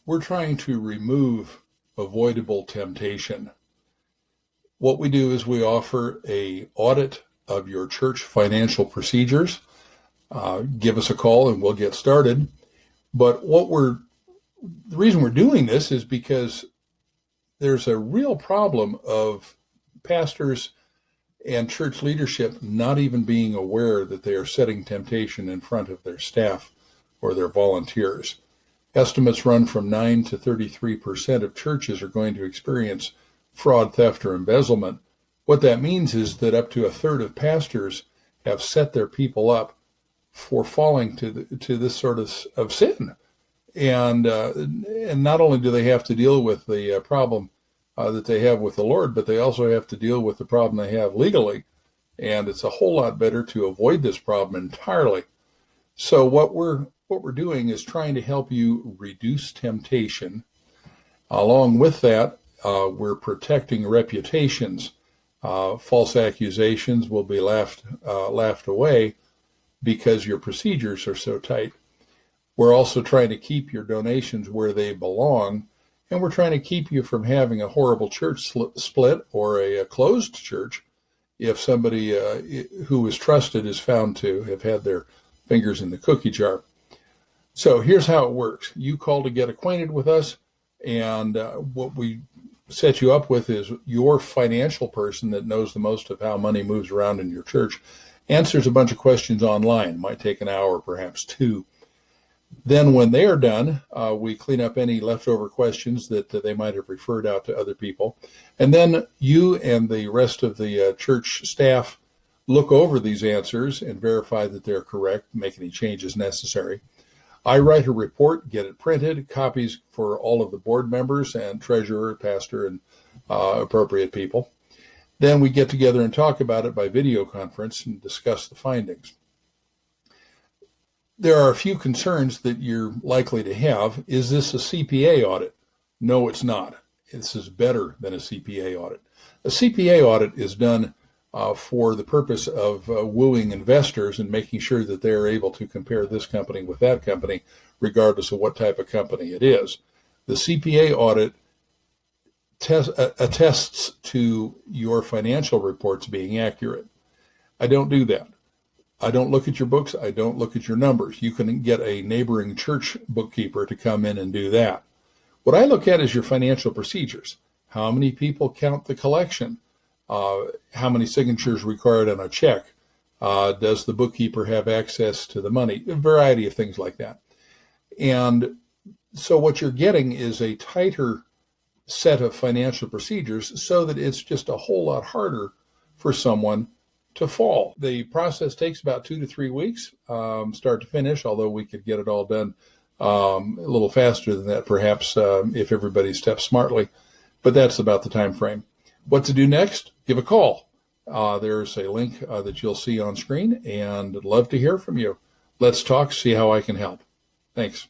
We're trying to remove avoidable temptation. What we do is we offer a audit of your church financial procedures. Give us a call and we'll get started. But the reason we're doing this is because there's a real problem of pastors and church leadership not even being aware that they are setting temptation in front of their staff or their volunteers. Estimates run from 9 to 33% of churches are going to experience fraud, theft, or embezzlement. What that means is that up to a third of pastors have set their people up for falling to this sort of sin. And not only do they have to deal with the problem that they have with the Lord, but they also have to deal with the problem they have legally. And it's a whole lot better to avoid this problem entirely. So what we're doing is trying to help you reduce temptation. Along with that, we're protecting reputations. False accusations will be laughed away because your procedures are so tight. We're also trying to keep your donations where they belong, and we're trying to keep you from having a horrible church split or a closed church if somebody who is trusted is found to have had their fingers in the cookie jar. So here's how it works. You call to get acquainted with us, and what we set you up with is your financial person that knows the most of how money moves around in your church, answers a bunch of questions online. It might take an hour, perhaps two. Then when they are done, we clean up any leftover questions that they might have referred out to other people. And then you and the rest of the church staff look over these answers and verify that they're correct, make any changes necessary. I write a report, get it printed, copies for all of the board members and treasurer, pastor, and appropriate people. Then we get together and talk about it by video conference and discuss the findings. There are a few concerns that you're likely to have. Is this a CPA audit? No, it's not. This is better than a CPA audit. A CPA audit is done for the purpose of wooing investors and making sure that they're able to compare this company with that company, regardless of what type of company it is. The CPA audit attests to your financial reports being accurate. I don't do that. I don't look at your books. I don't look at your numbers. You can get a neighboring church bookkeeper to come in and do that. What I look at is your financial procedures. How many people count the collection? How many signatures required on a check? Does the bookkeeper have access to the money? A variety of things like that. And so what you're getting is a tighter set of financial procedures so that it's just a whole lot harder for someone to fall. The process takes about 2 to 3 weeks, start to finish, although we could get it all done a little faster than that, perhaps, if everybody steps smartly. But that's about the time frame. What to do next? Give a call. There's a link that you'll see on screen, and I'd love to hear from you. Let's talk, see how I can help. Thanks.